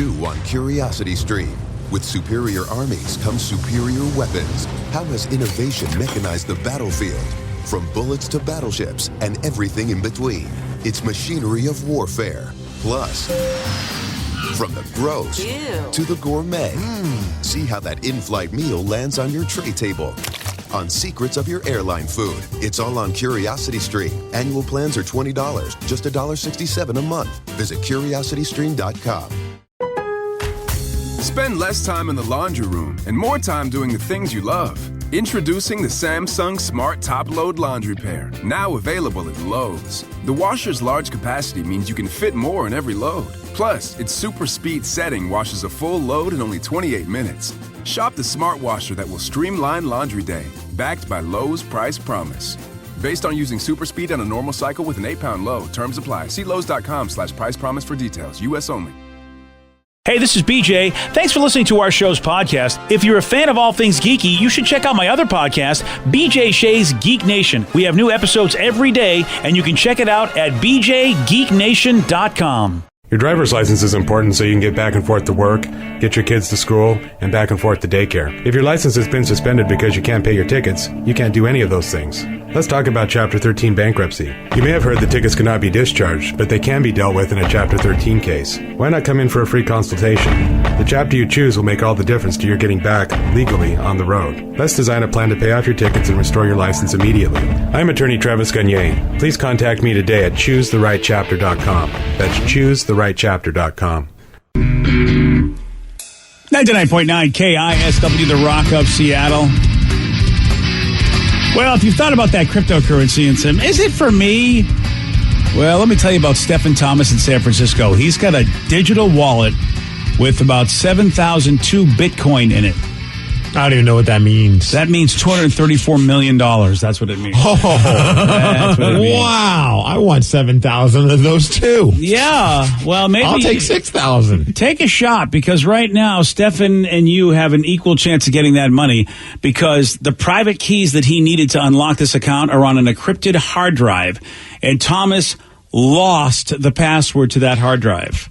too on Curiosity Stream. With superior armies comes superior weapons. How has innovation mechanized the battlefield? From bullets to battleships and everything in between. It's machinery of warfare. Plus, from the gross to the gourmet. See how that in-flight meal lands on your tray table. On secrets of your airline food. It's all on Curiosity Stream. Annual plans are $20, just $1.67 a month. Visit curiositystream.com. Spend less time in the laundry room and more time doing the things you love. Introducing the Samsung Smart Top Load Laundry Pair, now available at Lowe's. The washer's large capacity means you can fit more in every load. Plus, its super speed setting washes a full load in only 28 minutes. Shop the smart washer that will streamline laundry day, backed by Lowe's Price Promise. Based on using super speed on a normal cycle with an 8-pound load. Terms apply. See Lowe's.com/price promise for details. U.S. only. Hey, this is BJ. Thanks for listening to our show's podcast. If you're a fan of all things geeky, you should check out my other podcast, BJ Shea's Geek Nation. We have new episodes every day, and you can check it out at bjgeeknation.com. Your driver's license is important so you can get back and forth to work, get your kids to school, and back and forth to daycare. If your license has been suspended because you can't pay your tickets, you can't do any of those things. Let's talk about Chapter 13 bankruptcy. You may have heard the tickets cannot be discharged, but they can be dealt with in a Chapter 13 case. Why not come in for a free consultation? The chapter you choose will make all the difference to your getting back legally on the road. Let's design a plan to pay off your tickets and restore your license immediately. I'm attorney Travis Gagne. Please contact me today at choosetherightchapter.com. That's choosetherightchapter.com. 99.9 KISW, the Rock of Seattle. Well, if you've thought about that cryptocurrency and said, is it for me? Well, let me tell you about Stephen Thomas in San Francisco. He's got a digital wallet with about 7,002 Bitcoin in it. I don't even know what that means. That means $234 million. That's what it means. Oh, that's what it means. Wow. I want 7,000 of those too. Yeah. Well, maybe I'll take 6,000. Take a shot, because right now, Stefan and you have an equal chance of getting that money, because the private keys that he needed to unlock this account are on an encrypted hard drive. And Thomas lost the password to that hard drive.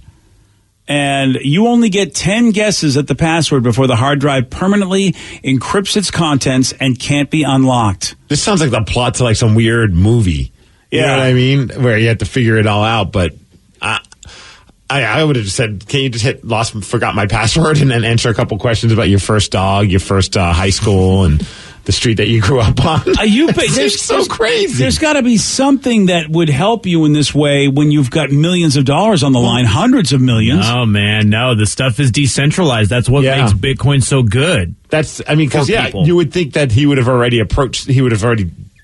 And you only get 10 guesses at the password before the hard drive permanently encrypts its contents and can't be unlocked. This sounds like the plot to like some weird movie. You know what I mean? Where you have to figure it all out. But I would have said, can you just forgot my password, and then answer a couple questions about your first dog, your first high school, and the street that you grew up on. It's so crazy. There's got to be something that would help you in this way when you've got millions of dollars on the line, hundreds of millions. Oh, man, no. The stuff is decentralized. That's what makes Bitcoin so good. Because you would think that he would have already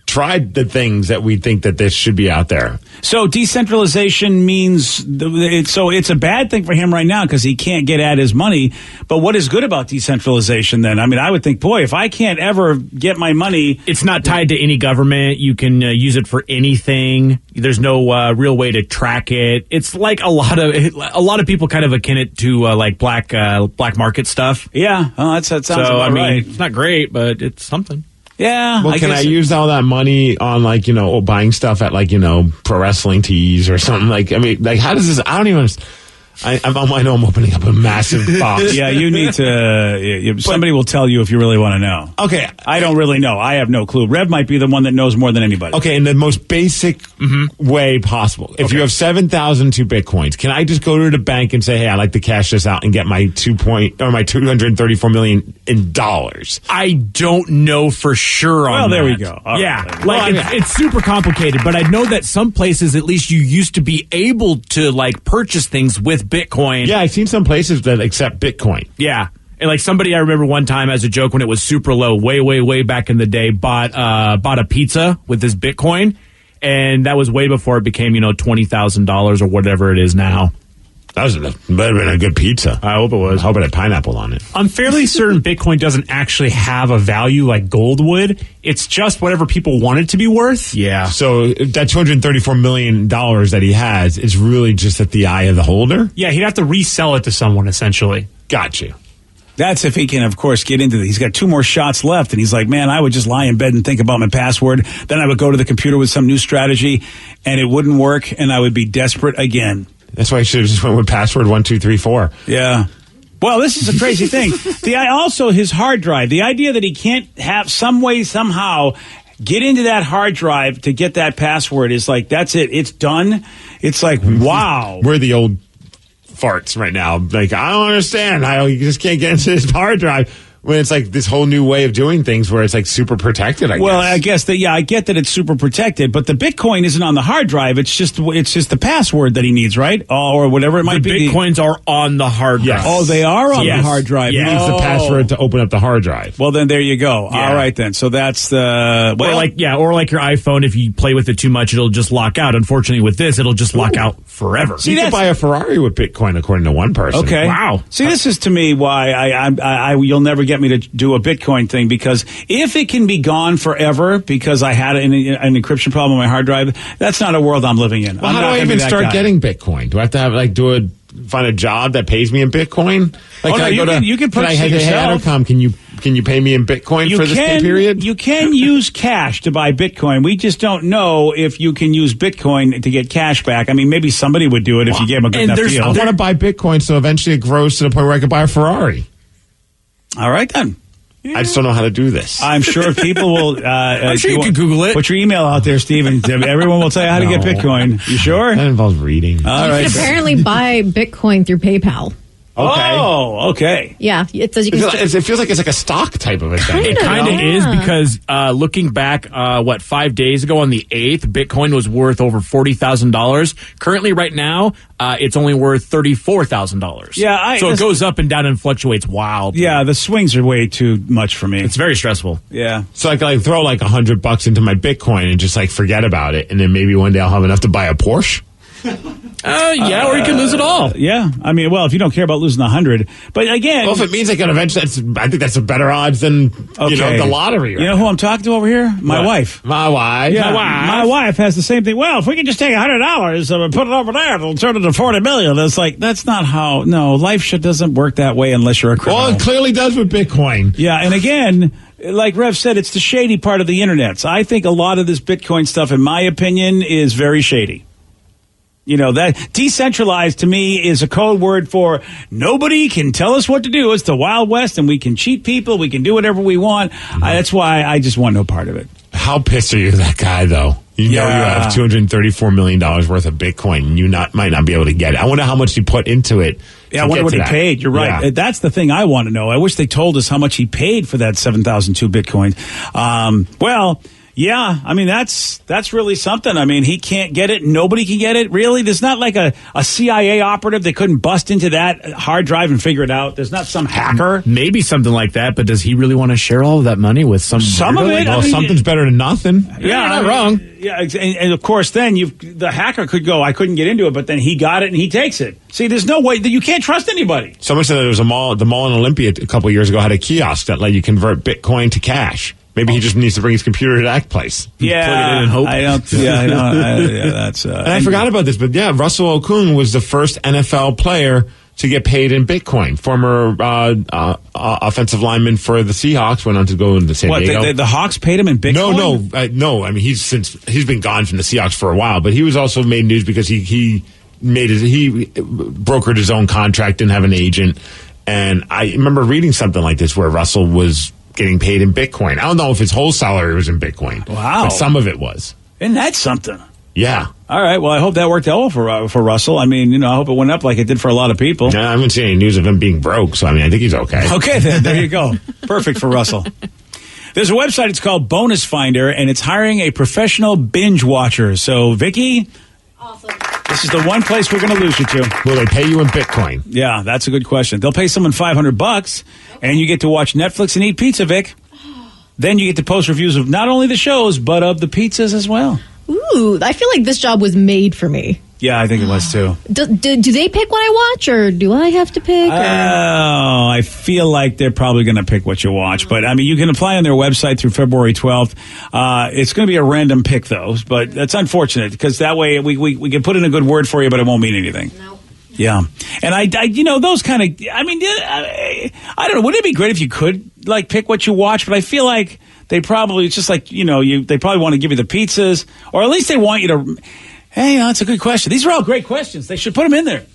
tried the things that we think that this should be out there. So decentralization means it's a bad thing for him right now because he can't get at his money. But what is good about decentralization then? I mean, I would think, boy, if I can't ever get my money, it's not tied to any government. You can use it for anything. There's no real way to track it. It's like a lot of people kind of akin it to like black market stuff. Yeah, that sounds about right. It's not great, but it's something. Yeah. Well, can I use all that money on buying stuff at pro wrestling tees or something? How does this? I don't even. I know I'm opening up a massive box. Yeah, you need to. Somebody will tell you if you really want to know. Okay, I don't really know. I have no clue. Rev might be the one that knows more than anybody. Okay, in the most basic way possible. If you have 7,002 Bitcoins, can I just go to the bank and say, "Hey, I'd like to cash this out and get my $234 million in dollars"? I don't know for sure on that. Well, there we go. All right. It's super complicated, but I know that some places, at least, you used to be able to purchase things with Bitcoin. Yeah, I've seen some places that accept Bitcoin. Yeah. And somebody I remember one time as a joke when it was super low, way back in the day, bought a pizza with this Bitcoin. And that was way before it became, $20,000 or whatever it is now. That might have been a good pizza. I hope it was. I hope it had pineapple on it. I'm fairly certain Bitcoin doesn't actually have a value like gold would. It's just whatever people want it to be worth. Yeah. So that $234 million that he has is really just at the eye of the holder? Yeah, he'd have to resell it to someone, essentially. Got you. That's if he can, of course, get into it. He's got 2 more shots left, and he's like, man, I would just lie in bed and think about my password. Then I would go to the computer with some new strategy, and it wouldn't work, and I would be desperate again. That's why I should have just went with password 1234. Yeah. Well, this is a crazy thing. Also, his hard drive, the idea that he can't have some way, somehow, get into that hard drive to get that password is like, that's it. It's done. It's like, wow. We're the old farts right now. Like, I don't understand how you just can't get into this hard drive when it's like this whole new way of doing things where it's like super protected, I guess. Well, I guess that, I get that it's super protected, but the Bitcoin isn't on the hard drive. It's just the password that he needs, right? Or whatever it might be. The Bitcoins are on the hard drive. Oh, they are on the hard drive. He needs the password to open up the hard drive. Well, then there you go. Yeah. All right, then. So that's the... Or like your iPhone, if you play with it too much, it'll just lock out. Unfortunately, with this, it'll just lock out forever. So you could buy a Ferrari with Bitcoin, according to one person. Okay. Wow. See, this is to me why you'll never get me to do a Bitcoin thing, because if it can be gone forever because I had an encryption problem on my hard drive, that's not a world I'm living in. Well, how do I even start getting Bitcoin? Do I have to have find a job that pays me in Bitcoin? You can purchase it yourself. Can you pay me in Bitcoin for this pay period? You can use cash to buy Bitcoin. We just don't know if you can use Bitcoin to get cash back. I mean, maybe somebody would do it if you gave them a good enough deal. I want to buy Bitcoin, so eventually it grows to the point where I can buy a Ferrari. All right, then. I just don't know how to do this. I'm sure people will... I'm sure you can Google it. Put your email out there, Steven. Everyone will tell you how to get Bitcoin. You sure? That involves reading. All right. You can apparently buy Bitcoin through PayPal. Okay. Oh, okay. Yeah, it says you can. It feels like it's like a stock type of a thing. It kind of is, because looking back, 5 days ago on the 8th, Bitcoin was worth over $40,000. Currently, right now, it's only worth $34,000. Yeah, so it goes up and down and fluctuates wildly. Yeah, the swings are way too much for me. It's very stressful. Yeah. So I can throw like $100 into my Bitcoin and just like forget about it, and then maybe one day I'll have enough to buy a Porsche. Or you can lose it all. Yeah, I mean, well, if you don't care about losing 100, but again, well, if it means I can eventually, I think that's a better odds than the lottery. Right, you know who I'm talking to over here? My wife. My wife. Yeah, my wife has the same thing. Well, if we can just take $100 and put it over there, it'll turn into $40 million. It's like, that's not how. No, life doesn't work that way unless you're a criminal. Well, it clearly does with Bitcoin. Yeah, and again, like Rev said, it's the shady part of the internet. So I think a lot of this Bitcoin stuff, in my opinion, is very shady. You know, that decentralized to me is a code word for nobody can tell us what to do. It's the Wild West, and we can cheat people. We can do whatever we want. That's why I just want no part of it. How pissed are you at that guy, though? You know you have $234 million worth of Bitcoin, and you might not be able to get it. I wonder how much he put into it. Yeah, I wonder what he paid. You're right. Yeah. That's the thing I want to know. I wish they told us how much he paid for that 7,002 Bitcoin. Yeah, I mean, that's really something. I mean, he can't get it. Nobody can get it. Really? There's not like a CIA operative that couldn't bust into that hard drive and figure it out. There's not some hacker. Maybe something like that, but does he really want to share all of that money with some of it? Well, something's better than nothing. Yeah, you're not wrong. Yeah, and of course, then the hacker could go, I couldn't get into it, but then he got it and he takes it. See, there's no way that you can't trust anybody. Someone said there was the mall in Olympia a couple of years ago had a kiosk that let you convert Bitcoin to cash. Maybe he just needs to bring his computer to that place. Yeah, plug it in and hope. I don't. Yeah, I know. That's. And I forgot about this, but yeah, Russell Okung was the first NFL player to get paid in Bitcoin. Former offensive lineman for the Seahawks went on to go into San Diego. The Hawks paid him in Bitcoin? No. I mean, he's been gone from the Seahawks for a while, but he was also made news because he brokered his own contract, didn't have an agent, and I remember reading something like this where Russell was getting paid in Bitcoin. I don't know if his whole salary was in Bitcoin. Wow. But some of it was. Isn't that something? Yeah. All right. Well, I hope that worked out well for Russell. I mean, I hope it went up like it did for a lot of people. Yeah, I haven't seen any news of him being broke, so I mean, I think he's okay. Okay, then. There you go. Perfect for Russell. There's a website. It's called Bonus Finder, and it's hiring a professional binge watcher. So, Vicky, awesome. This is the one place we're going to lose you to. Will they pay you in Bitcoin? Yeah, that's a good question. They'll pay someone $500, and you get to watch Netflix and eat pizza, Vic. Then you get to post reviews of not only the shows, but of the pizzas as well. Ooh, I feel like this job was made for me. Yeah, I think it was too. Do they pick what I watch, or do I have to pick? Oh, I feel like they're probably going to pick what you watch. But, I mean, you can apply on their website through February 12th. It's going to be a random pick, though. But that's unfortunate, because that way we can put in a good word for you, but it won't mean anything. No. Yeah. And I those kind of, I mean, I don't know. Wouldn't it be great if you could, like, pick what you watch? But I feel like they probably, it's just like, they probably want to give you the pizzas, or at least they want you to, Hey, that's a good question. These are all great questions. They should put them in there.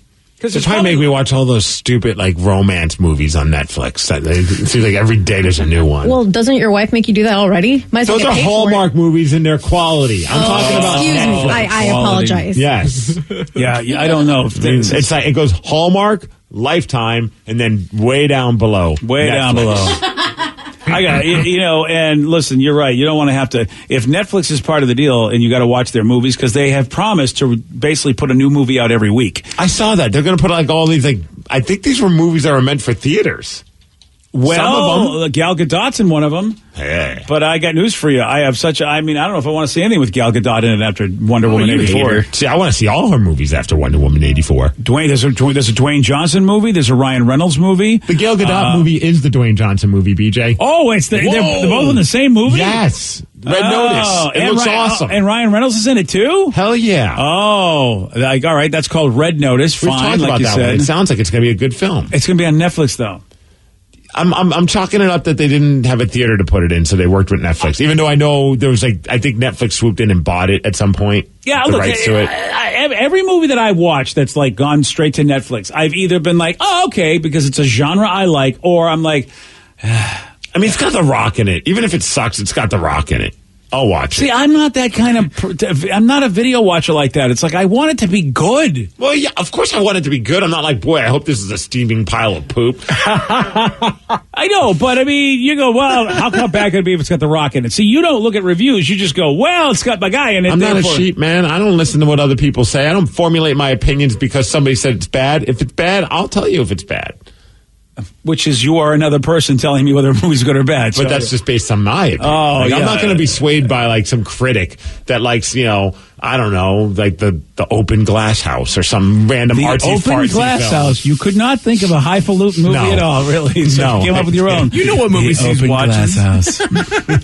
They're trying to make me watch all those stupid romance movies on Netflix. It seems like every day there's a new one. Well, doesn't your wife make you do that already? Might as well Those get are paid for Hallmark movies and their quality. I'm talking about Excuse me. Netflix. I apologize. Yes. Yeah, I don't know. It's like it goes Hallmark, Lifetime, and then way down below. Way Netflix. down below. I got and listen, you're right. You don't want to have to. If Netflix is part of the deal, and you got to watch their movies because they have promised to basically put a new movie out every week. I saw that they're going to put all these I think these were movies that were meant for theaters. Well, some of them. Gal Gadot's in one of them. Hey. But I got news for you. I have I don't know if I want to see anything with Gal Gadot in it after Wonder Woman 84. See, I want to see all her movies after Wonder Woman 84. There's a Dwayne Johnson movie. There's a Ryan Reynolds movie. The Gal Gadot movie is the Dwayne Johnson movie, BJ. Oh, they're both in the same movie? Yes. Red Notice. It looks awesome. And Ryan Reynolds is in it too? Hell yeah. Oh, all right. That's called Red Notice. We've Fine, talked like about you that said. one. It sounds like it's going to be a good film. It's going to be on Netflix, though. I'm chalking it up that they didn't have a theater to put it in, so they worked with Netflix. Even though I know there was I think Netflix swooped in and bought it at some point. Yeah, the look, rights to it. Every movie that I watch that's gone straight to Netflix, I've either been like, oh, okay, because it's a genre I like, or I'm like, I mean, it's got The Rock in it. Even if it sucks, it's got The Rock in it. I'll watch See, it. I'm not that kind of. I'm not a video watcher like that. It's like I want it to be good. Well, yeah, of course I want it to be good. I'm not like, boy, I hope this is a steaming pile of poop. I know, but I mean, you go, well, how bad could it be if it's got The Rock in it? See, you don't look at reviews. You just go, well, it's got my guy in it. I'm not a sheep, man. I don't listen to what other people say. I don't formulate my opinions because somebody said it's bad. If it's bad, I'll tell you if it's bad. Which is you are another person telling me whether a movie's good or bad. But that's just based on my opinion. Oh, yeah. I'm not going to be swayed by some critic that likes, I don't know, like the Open Glass House or some random artsy Open fartsy Glass film. House. You could not think of a highfalutin movie at all, really. So No. you came up with your own. You know what movies he's Open watching. Glass House.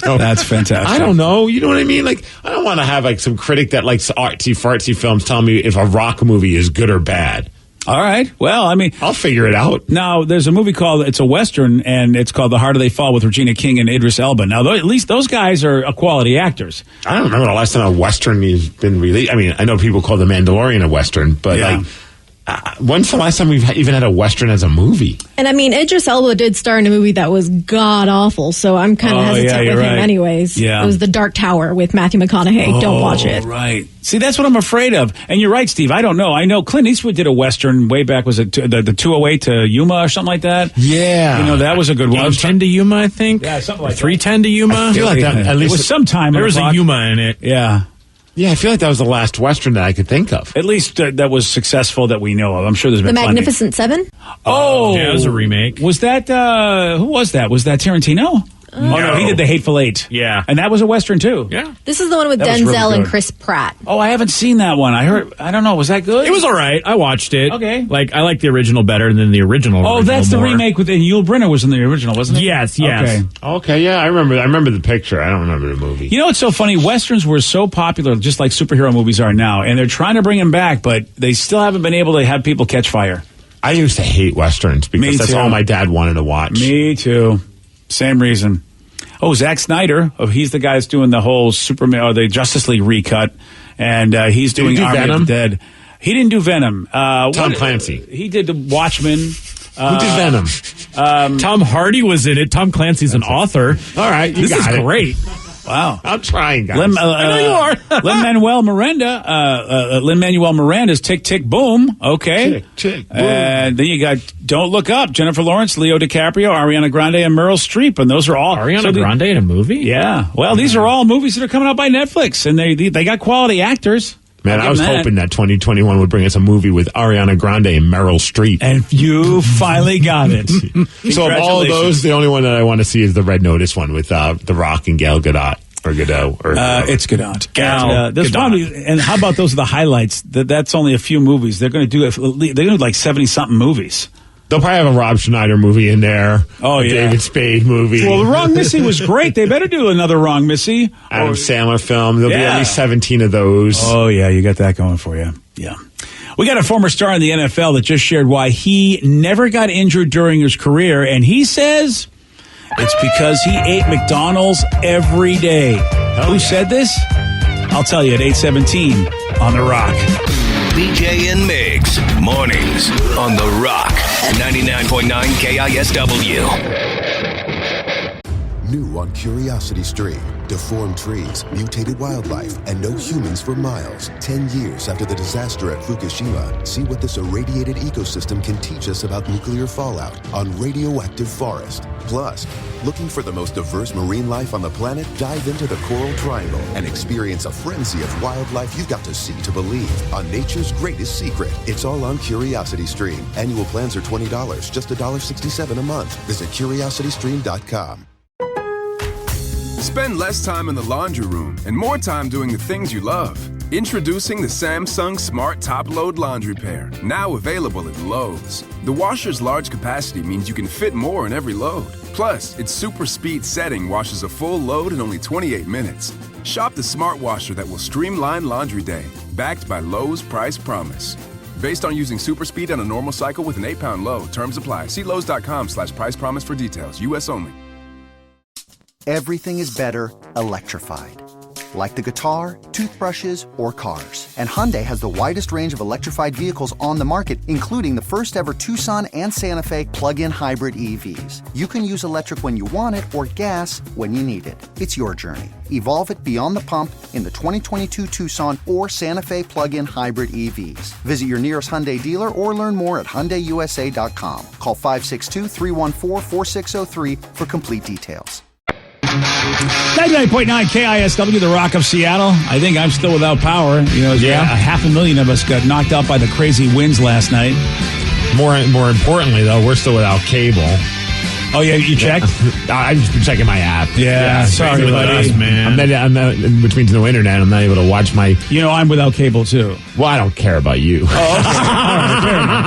That's fantastic. I don't know. You know what I mean? I don't want to have some critic that likes artsy fartsy films tell me if a rock movie is good or bad. All right. Well, I mean, I'll figure it out. now there's a movie it's a Western, and it's called The Harder They Fall with Regina King and Idris Elba. Now, at least those guys are quality actors. I don't remember the last time a Western has been released. I mean, I know people call The Mandalorian a Western, but Yeah. when's the last time we've even had a Western as a movie? And I mean, Idris Elba did star in a movie that was god awful, so I'm kind of hesitant yeah, you're with him right. anyways. Yeah. It was The Dark Tower with Matthew McConaughey. Don't watch it. Right. See, that's what I'm afraid of. And you're right, Steve. I don't know. I know Clint Eastwood did a Western way back. Was it the 208 to Yuma or something like that? Yeah. That was a good one. 10 to Yuma, I think. Yeah, something like that. 310 to Yuma. I feel like that, at It least was sometime. There on was the a clock. Yuma in it. Yeah. Yeah, I feel like that was the last Western that I could think of. At least that was successful that we know of. I'm sure there's The been plenty. Magnificent Seven? Oh, Yeah, it was a remake. Was that who was that? Was that Tarantino? Oh no, he did The Hateful Eight. Yeah. And that was a Western too. Yeah. This is the one with That was really Denzel and good. Chris Pratt. Oh, I haven't seen that one. I don't know. Was that good? It was all right. I watched it. Okay. I like the original better than the original. Oh, that's the more. remake with Yul Brynner was in the original, wasn't it? Yes. Okay. Okay, yeah, I remember the picture. I don't remember the movie. You know what's so funny? Westerns were so popular, just like superhero movies are now, and they're trying to bring them back, but they still haven't been able to have people catch fire. I used to hate Westerns Me because that's too. all my dad wanted to watch. Me too. Same reason. Oh, Zack Snyder. Oh, he's the guy that's doing the whole Superman or the Justice League recut, and he's Did he doing do Army Venom? of the Dead. He didn't do Venom. Tom Clancy. He did the Watchmen. Who did Venom? Tom Hardy was in it. Tom Clancy's an author. All right, you This is got it. great. Wow. I'm trying, guys. I know you are. Lin-Manuel Miranda. Lin-Manuel Miranda's Tick, Tick, Boom. Okay. Tick, tick, boom. And then you got Don't Look Up. Jennifer Lawrence, Leo DiCaprio, Ariana Grande, and Meryl Streep. And those are all... Ariana Grande in a movie? Yeah. Well, these are all movies that are coming out by Netflix. And they got quality actors. Man, I'll I was give them that. hoping that 2021 would bring us a movie with Ariana Grande and Meryl Streep. And you finally got it. So of all of those, the only one that I want to see is the Red Notice one with The Rock and Gal Gadot. Or Godot. It's Godot. Gal There's Gadot. probably, and how about those are the highlights? That's only a few movies. They're going to do like 70-something movies. They'll probably have a Rob Schneider movie in there. Oh, a yeah. David Spade movie. Well, the Wrong Missy was great. They better do another Wrong Missy. Adam Sandler film. There'll be Yeah. at least 17 of those. Oh, yeah, you got that going for you. Yeah. We got a former star in the NFL that just shared why he never got injured during his career, and he says it's because he ate McDonald's every day. Who said this? I'll tell you at 8:17 on The Rock. BJ and Migs, mornings on The Rock, 99.9 KISW. New on Curiosity Stream. Deformed trees, mutated wildlife, and no humans for miles. 10 years after the disaster at Fukushima, see what this irradiated ecosystem can teach us about nuclear fallout on Radioactive Forest. Plus, looking for the most diverse marine life on the planet? Dive into the Coral Triangle and experience a frenzy of wildlife you've got to see to believe on nature's greatest secret. It's all on Curiosity Stream. Annual plans are $20, just $1.67 a month. Visit curiositystream.com. Spend less time in the laundry room and more time doing the things you love. Introducing the Samsung Smart Top Load Laundry Pair, now available at Lowe's. The washer's large capacity means you can fit more in every load. Plus, its super speed setting washes a full load in only 28 minutes. Shop the smart washer that will streamline laundry day, backed by Lowe's Price Promise. Based on using super speed on a normal cycle with an 8-pound load. Terms apply. See Lowe's.com/price promise for details. U.S. only. Everything is better electrified. Like the guitar, toothbrushes, or cars. And Hyundai has the widest range of electrified vehicles on the market, including the first ever Tucson and Santa Fe plug-in hybrid EVs. You can use electric when you want it or gas when you need it. It's your journey. Evolve it beyond the pump in the 2022 Tucson or Santa Fe plug-in hybrid EVs. Visit your nearest Hyundai dealer or learn more at HyundaiUSA.com. Call 562-314-4603 for complete details. 99.9 KISW, the Rock of Seattle. I think I'm still without power. You know, Yeah. 500,000 of us got knocked out by the crazy winds last night. More importantly, though, we're still without cable. Oh, yeah, you checked? I've just been checking my app. Yeah, sorry, with buddy. us, man. I'm not, which means no internet. I'm not able to watch my. You know, I'm without cable, too. Well, I don't care about you. Oh,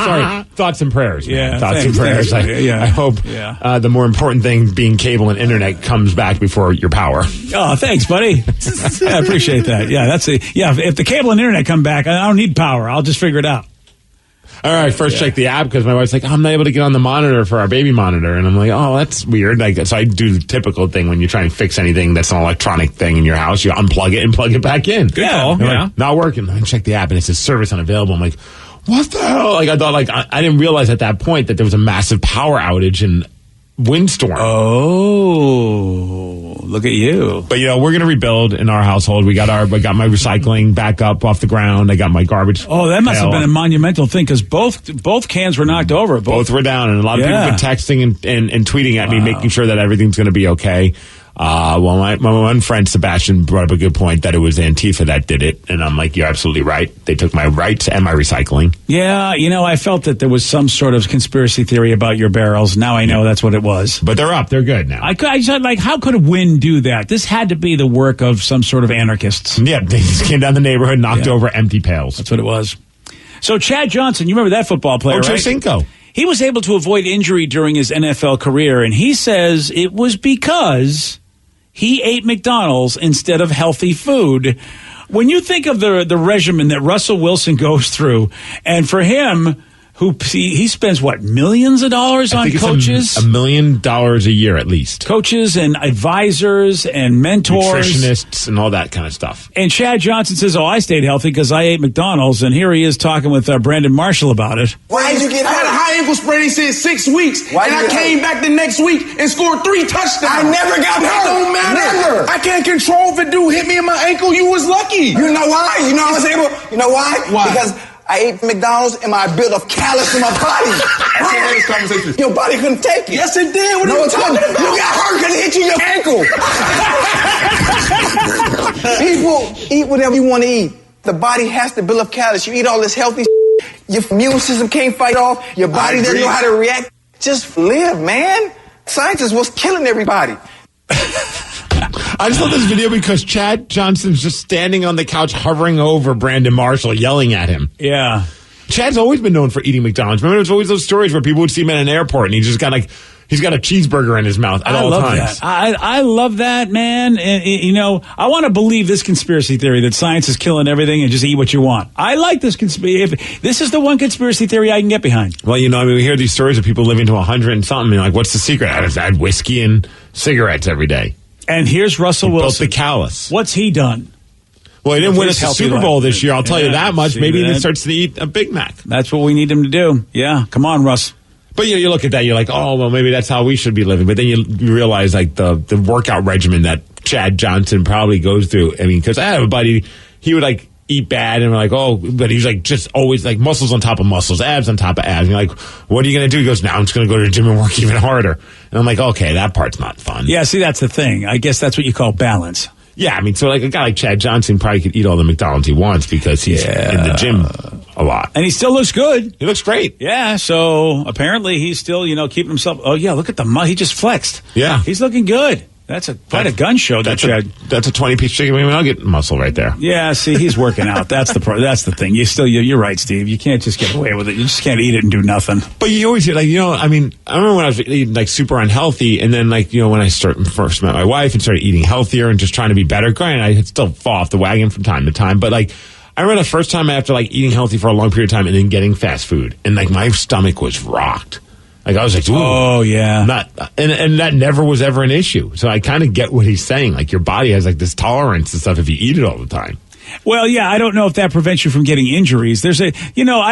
Sorry. Thoughts and prayers. Man. Yeah, Thoughts thanks, and prayers. thanks. I hope the more important thing being cable and internet comes back before your power. Oh, thanks, buddy. I appreciate that. Yeah, if the cable and internet come back, I don't need power. I'll just figure it out. All right, first check the app because my wife's like, I'm not able to get on the monitor for our baby monitor. And I'm like, oh, that's weird. So I do the typical thing when you try and fix anything that's an electronic thing in your house. You unplug it and plug it back in. Good call. Yeah. Like, not working. Let me check the app and it says service unavailable. I'm like, what the hell? Like, I thought, I didn't realize at that point that there was a massive power outage and windstorm. Oh, look at you. But, we're going to rebuild in our household. I got my recycling back up off the ground. I got my garbage. Oh, that must have been a monumental thing because both cans were knocked over. Both were down, and a lot of people have been texting and tweeting at me, making sure that everything's going to be okay. Well, my one friend, Sebastian, brought up a good point that it was Antifa that did it. And I'm like, you're absolutely right. They took my rights and my recycling. Yeah, I felt that there was some sort of conspiracy theory about your barrels. Now I know that's what it was. But they're up. They're good now. I said, how could a wind do that? This had to be the work of some sort of anarchists. Yeah, they just came down the neighborhood, knocked over empty pails. That's what it was. So Chad Johnson, you remember that football player, right? Ochocinco. He was able to avoid injury during his NFL career, and he says it was because he ate McDonald's instead of healthy food. When you think of the regimen that Russell Wilson goes through, and for him, he spends millions of dollars on coaches? $1 million a year at least. Coaches and advisors and mentors. Nutritionists and all that kind of stuff. And Chad Johnson says, I stayed healthy because I ate McDonald's. And here he is talking with Brandon Marshall about it. Why did you get hurt? I had a high ankle sprain. They said 6 weeks. And I came back the next week and scored 3 touchdowns. I never got hurt. It don't matter. Never. I can't control if a dude hit me in my ankle. You was lucky. You know why? You know I was able? You know why? Why? Because I ate McDonald's and I built a callus in my body. This conversation. Your body couldn't take it. Yes, it did. What are you talking about? You got hurt because it hit you in your ankle. People eat whatever you want to eat. The body has to build up callus. You eat all this healthy your immune system can't fight off. Your body doesn't know how to react. Just live, man. Science is what's killing everybody. I just love this video because Chad Johnson's just standing on the couch hovering over Brandon Marshall yelling at him. Yeah. Chad's always been known for eating McDonald's. Remember, there's always those stories where people would see him at an airport and he just got he's got a cheeseburger in his mouth at all times. I love that, man. And, I want to believe this conspiracy theory that science is killing everything and just eat what you want. I like this conspiracy. This is the one conspiracy theory I can get behind. Well, we hear these stories of people living to 100 and something. Like, what's the secret? I had whiskey and cigarettes every day. And here's Russell Wilson. Built the callus. What's he done? Well, he didn't win us Please a help Super you Bowl out. this year. I'll tell you Yeah, that much. see Maybe he that? starts to eat a Big Mac. That's what we need him to do. Yeah, come on, Russ. But you look at that, you're like, oh, well, maybe that's how we should be living. But then you realize like the workout regimen that Chad Johnson probably goes through. I mean, because I have a buddy, he would like eat bad and we're like, oh, but he's like just always like muscles on top of muscles, abs on top of abs. And you're like, what are you going to do? He goes, now I'm just going to go to the gym and work even harder. And I'm like, okay, that part's not fun. Yeah, see, that's the thing. I guess that's what you call balance. Yeah, I mean, so like a guy like Chad Johnson probably could eat all the McDonald's he wants because he's in the gym a lot. And he still looks good. He looks great. Yeah, so apparently he's still, keeping himself. Oh, yeah, look at the he just flexed. Yeah. He's looking good. That's quite a gun show. That's a 20-piece chicken wing nugget muscle right there. Yeah, see, he's working out. That's the thing. You're right, Steve. You can't just get away with it. You just can't eat it and do nothing. But you always hear, I remember when I was eating like super unhealthy, and then when I first met my wife and started eating healthier and just trying to be better. Granted, I still fall off the wagon from time to time, but like I remember the first time after like eating healthy for a long period of time and then getting fast food, and like my stomach was rocked. Like I was like, ooh, oh yeah, and that never was ever an issue. So I kind of get what he's saying. Like your body has like this tolerance and stuff if you eat it all the time. Well, yeah, I don't know if that prevents you from getting injuries. There's I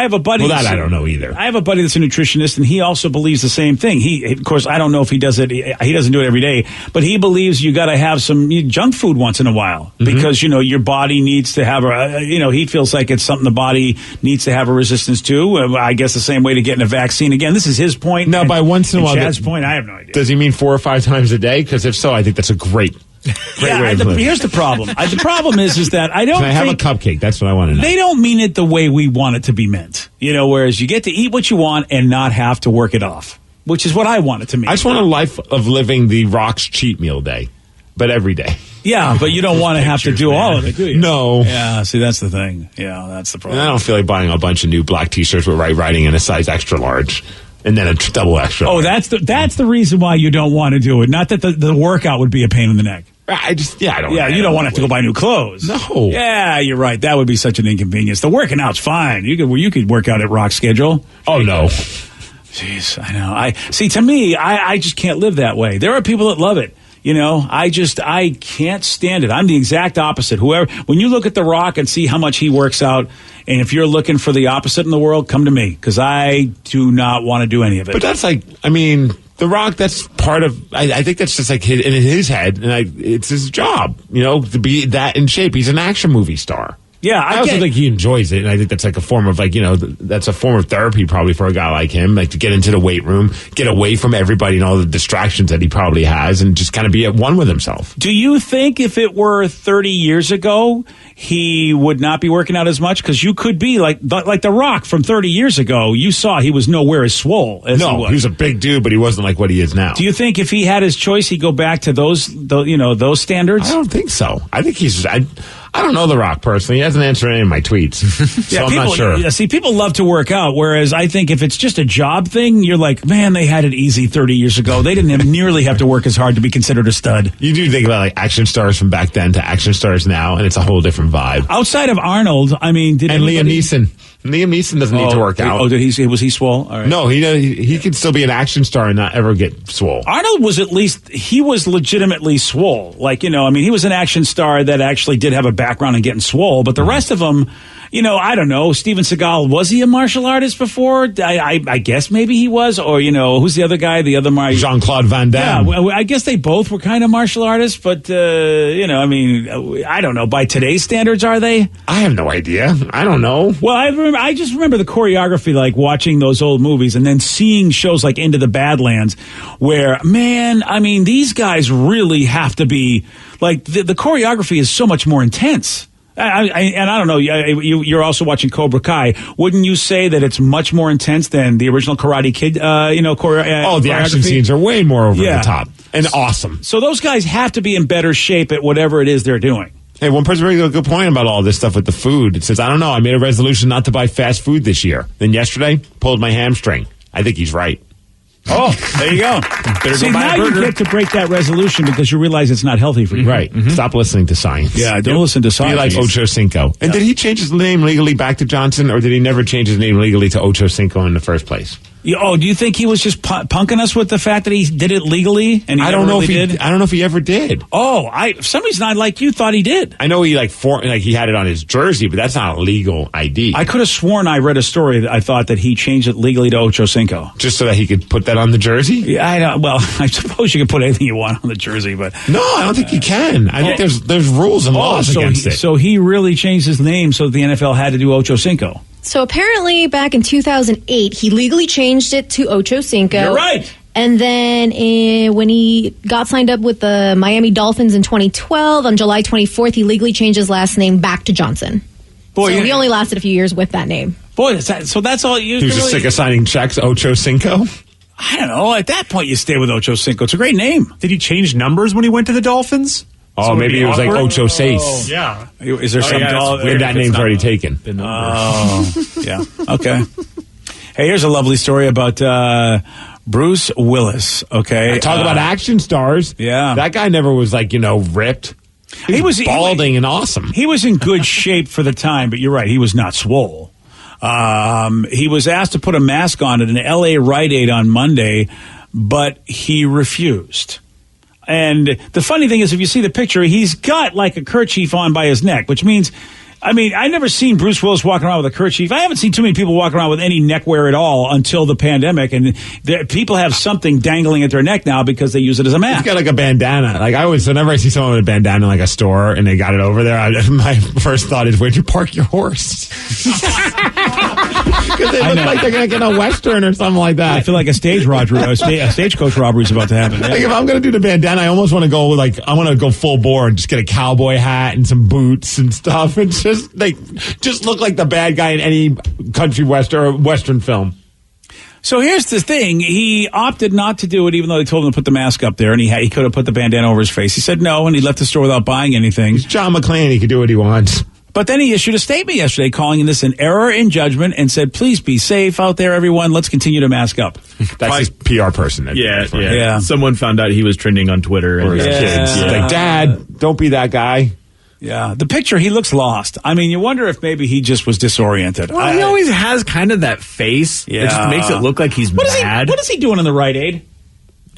have a buddy. Well, that I don't know either. I have a buddy that's a nutritionist, and he also believes the same thing. Of course, I don't know if he does it. He doesn't do it every day, but he believes you got to have some junk food once in a while because your body needs to have he feels like it's something the body needs to have a resistance to. I guess the same way to getting a vaccine. Again, this is his point. Now, by once in a while, Chad's point, I have no idea. Does he mean 4 or 5 times a day? Because if so, I think that's a great. Here's the problem. The problem is that I don't. Can I have a cupcake? That's what I want to know. They don't mean it the way we want it to be meant. Whereas you get to eat what you want and not have to work it off, which is what I want it to mean. I just want a life of living the Rock's cheat meal day, but every day. Yeah, but you don't want to have to do all of it, do you? No. Yeah, see, that's the thing. Yeah, that's the problem. And I don't feel like buying a bunch of new black T-shirts with writing in a size extra large. And then a double extra. Oh, that's the reason why you don't want to do it. Not that the workout would be a pain in the neck. I don't. Yeah, you don't want to have to go buy new clothes. No. Yeah, you're right. That would be such an inconvenience. The working out's fine. You could work out at Rock's schedule. Oh no. Jeez, I know. To me, I just can't live that way. There are people that love it. I can't stand it. I'm the exact opposite. When you look at The Rock and see how much he works out, and if you're looking for the opposite in the world, come to me, because I do not want to do any of it. But that's The Rock, that's part of, I think that's just like in his head, and it's his job, to be that in shape. He's an action movie star. Yeah, I also think he enjoys it, and I think that's like a form of that's a form of therapy probably for a guy like him, like to get into the weight room, get away from everybody and all the distractions that he probably has, and just kind of be at one with himself. Do you think if it were 30 years ago, he would not be working out as much? Because you could be like The Rock from 30 years ago. You saw he was nowhere as swole as he was. He was a big dude, but he wasn't like what he is now. Do you think if he had his choice, he'd go back to those standards? I don't think so. I think I don't know The Rock personally. He hasn't answered any of my tweets, so I'm not sure. Yeah, see, people love to work out, whereas I think if it's just a job thing, you're like, man, they had it easy 30 years ago. They didn't nearly have to work as hard to be considered a stud. You do think about like action stars from back then to action stars now, and it's a whole different vibe. Outside of Arnold, Liam Neeson. Liam Neeson doesn't need to work out. Oh, was he swole? All right. No, he could still be an action star and not ever get swole. Arnold was he was legitimately swole. He was an action star that actually did have a background in getting swole, but the rest of them, I don't know. Steven Seagal, was he a martial artist before? I guess maybe he was. Or, who's the other guy? Jean-Claude Van Damme. Yeah, I guess they both were kind of martial artists, but, I don't know. By today's standards, are they? I have no idea. I don't know. Well, I just remember the choreography, like watching those old movies and then seeing shows like Into the Badlands where, man, these guys really have to be, like, the choreography is so much more intense. And I don't know, you're also watching Cobra Kai. Wouldn't you say that it's much more intense than the original Karate Kid, the action scenes are way more over the top and awesome. So those guys have to be in better shape at whatever it is they're doing. Hey, one person made a good point about all this stuff with the food. It says, I don't know, I made a resolution not to buy fast food this year. Then yesterday, pulled my hamstring. I think he's right. Oh, there you go. See, now you get to break that resolution because you realize it's not healthy for you. Right. Mm-hmm. Stop listening to science. Yeah, don't listen to science. Be like Ocho Cinco. And did he change his name legally back to Johnson, or did he never change his name legally to Ocho Cinco in the first place? Do you think he was just punking us with the fact that he did it legally? And I don't know if he did. I don't know if he ever did. For some reason, I like you thought he did. I know he he had it on his jersey, but that's not a legal ID. I could have sworn I read a story that I thought that he changed it legally to Ocho Cinco, just so that he could put that on the jersey. Yeah, I suppose you can put anything you want on the jersey, but no, I don't think you can. I think there's rules and laws against it. So he really changed his name so that the NFL had to do Ocho Cinco. So apparently back in 2008, he legally changed it to Ocho Cinco. You're right. And then when he got signed up with the Miami Dolphins in 2012, on July 24th, he legally changed his last name back to Johnson. He only lasted a few years with that name. So that's all you. He was just sick of signing checks, Ocho Cinco. I don't know. At that point, you stay with Ocho Cinco. It's a great name. Did he change numbers when he went to the Dolphins? Oh, maybe it was like Ocho Seis. Yeah. Is there some that name's already taken? Yeah. Okay. Hey, here's a lovely story about Bruce Willis. Okay. Talk about action stars. Yeah. That guy never was ripped. He was balding and awesome. He was in good shape for the time, but you're right. He was not swole. He was asked to put a mask on at an L.A. Rite Aid on Monday, but he refused. And the funny thing is, if you see the picture, he's got like a kerchief on by his neck, which means, I've never seen Bruce Willis walking around with a kerchief. I haven't seen too many people walking around with any neckwear at all until the pandemic. And people have something dangling at their neck now because they use it as a mask. He's got like a bandana. Whenever I see someone with a bandana in like a store and they got it over there, my first thought is, where'd you park your horse? Because they look like they're going to get a Western or something like that. I feel like a stagecoach robbery is about to happen. Yeah. Like if I'm going to do the bandana, I almost want to go I want to go full bore and just get a cowboy hat and some boots and stuff and just look like the bad guy in any country western or Western film. So here's the thing. He opted not to do it, even though they told him to put the mask up there, and he could have put the bandana over his face. He said no, and he left the store without buying anything. He's John McClane. He can do what he wants. But then he issued a statement yesterday calling this an error in judgment and said, please be safe out there, everyone. Let's continue to mask up. That's his PR person. Yeah. Someone found out he was trending on Twitter. Or his kids. Yeah. Like, Dad, don't be that guy. Yeah. The picture, he looks lost. You wonder if maybe he just was disoriented. Well, he always has kind of that face. Yeah. It just makes it look like he's mad. What is he doing in the Rite Aid?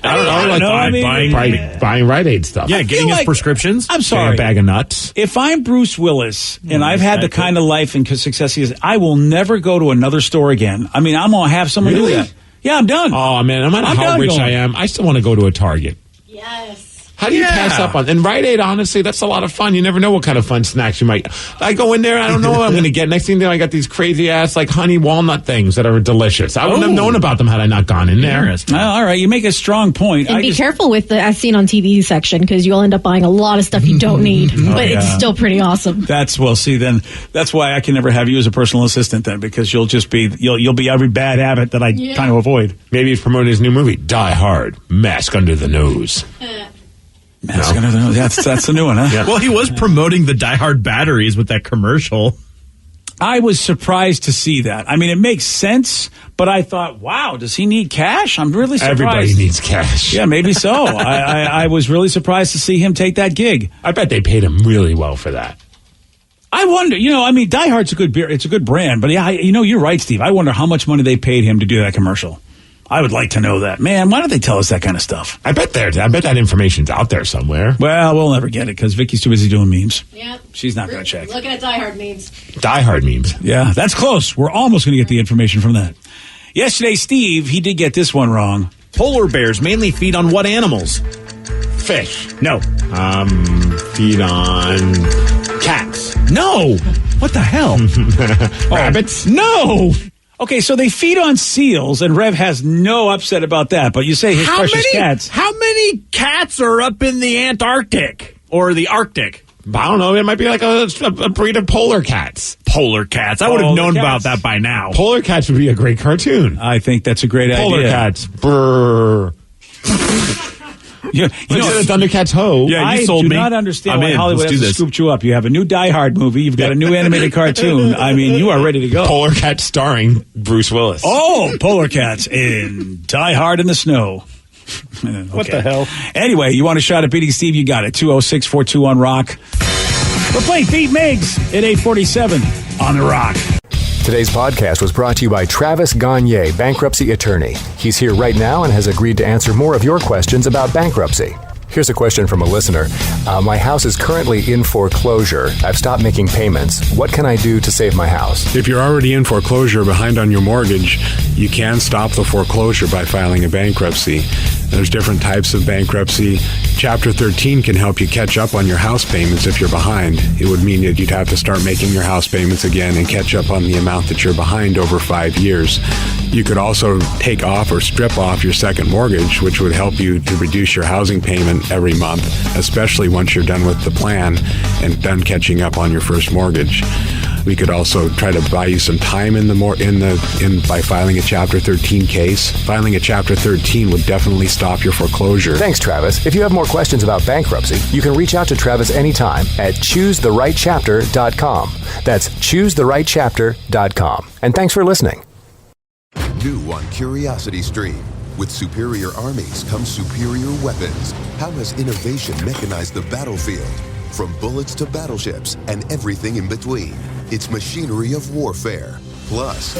I don't know. Buying Rite Aid stuff. Yeah, getting his prescriptions. I'm sorry. A bag of nuts. If I'm Bruce Willis and I've had the kind of life and success he has, I will never go to another store again. I'm going to have someone do that. Yeah, I'm done. Oh, man, no matter how rich I am, I still want to go to a Target. Yes. How do you pass up on? And Rite Aid, honestly, that's a lot of fun. You never know what kind of fun snacks you might. I go in there, I don't know what I'm going to get. Next thing you know, I got these crazy ass honey walnut things that are delicious. I wouldn't have known about them had I not gone in there. All right, you make a strong point. And be careful with the as seen on TV section because you'll end up buying a lot of stuff you don't need, but it's still pretty awesome. That's why I can never have you as a personal assistant then, because you'll be every bad habit that I trying to avoid. Maybe he's promoting his new movie, Die Hard, Mask Under the Nose. That's the new one, huh? Yeah. Well, he was promoting the Die Hard batteries with that commercial. I was surprised to see that. It makes sense, but I thought, wow, does he need cash? I'm really surprised. Everybody needs cash. Yeah, maybe so. I was really surprised to see him take that gig. I bet they paid him really well for that. I wonder, Die Hard's a good beer. It's a good brand, but you're right, Steve. I wonder how much money they paid him to do that commercial. I would like to know that. Man, why don't they tell us that kind of stuff? I bet that information's out there somewhere. Well, we'll never get it because Vicky's too busy doing memes. Yep. She's not going to check. Looking at Die Hard memes. Die Hard memes. Yeah, that's close. We're almost going to get the information from that. Yesterday, Steve, he did get this one wrong. Polar bears mainly feed on what animals? Fish. No. Feed on cats. No. What the hell? Rabbits? No. Okay, so they feed on seals, and Rev has no upset about that, but you say his precious cats. How many cats are up in the Antarctic or the Arctic? I don't know. It might be like a breed of polar cats. Polar cats. I would have known about that by now. Polar cats would be a great cartoon. I think that's a great idea. Polar cats. Brrr. You know, Thundercats Ho. Yeah, you sold me. I do not understand why Hollywood has to scoop you up. You have a new Die Hard movie. You've got a new animated cartoon. You are ready to go. Polar Cats starring Bruce Willis. Oh, Polar Cats in Die Hard in the Snow. Okay. What the hell? Anyway, you want a shot at beating Steve? You got it. 206-421-ROCK. We're playing Beat Migs at 8:47 on The Rock. Today's podcast was brought to you by Travis Gagne, bankruptcy attorney. He's here right now and has agreed to answer more of your questions about bankruptcy. Here's a question from a listener. My house is currently in foreclosure. I've stopped making payments. What can I do to save my house? If you're already in foreclosure behind on your mortgage, you can stop the foreclosure by filing a bankruptcy. There's different types of bankruptcy. Chapter 13 can help you catch up on your house payments if you're behind. It would mean that you'd have to start making your house payments again and catch up on the amount that you're behind over 5 years. You could also take off or strip off your second mortgage, which would help you to reduce your housing payment every month, especially once you're done with the plan and done catching up on your first mortgage. We could also try to buy you some time by filing a Chapter 13 case. Filing a Chapter 13 would definitely stop your foreclosure. Thanks, Travis. If you have more questions about bankruptcy, you can reach out to Travis anytime at choosetherightchapter.com. That's choosetherightchapter.com. And thanks for listening. New on Curiosity Stream. With superior armies comes superior weapons. How has innovation mechanized the battlefield? From bullets to battleships and everything in between. It's machinery of warfare. Plus,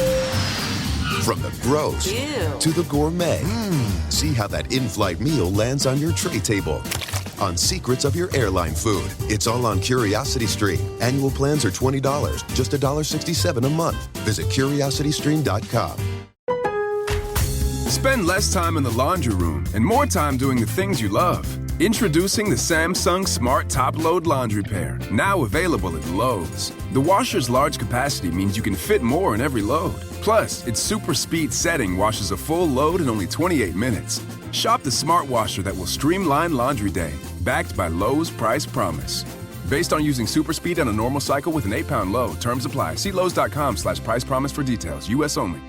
from the gross to the gourmet. See how that in-flight meal lands on your tray table. On secrets of your airline food. It's all on Curiosity Stream. Annual plans are $20, just $1.67 a month. Visit curiositystream.com. Spend less time in the laundry room and more time doing the things you love. Introducing the Samsung Smart Top Load Laundry Pair, now available at Lowe's. The washer's large capacity means you can fit more in every load. Plus, its super speed setting washes a full load in only 28 minutes. Shop the smart washer that will streamline laundry day, backed by Lowe's Price Promise. Based on using super speed on a normal cycle with an 8-pound load, terms apply. See Lowe's.com/price promise for details. U.S. only.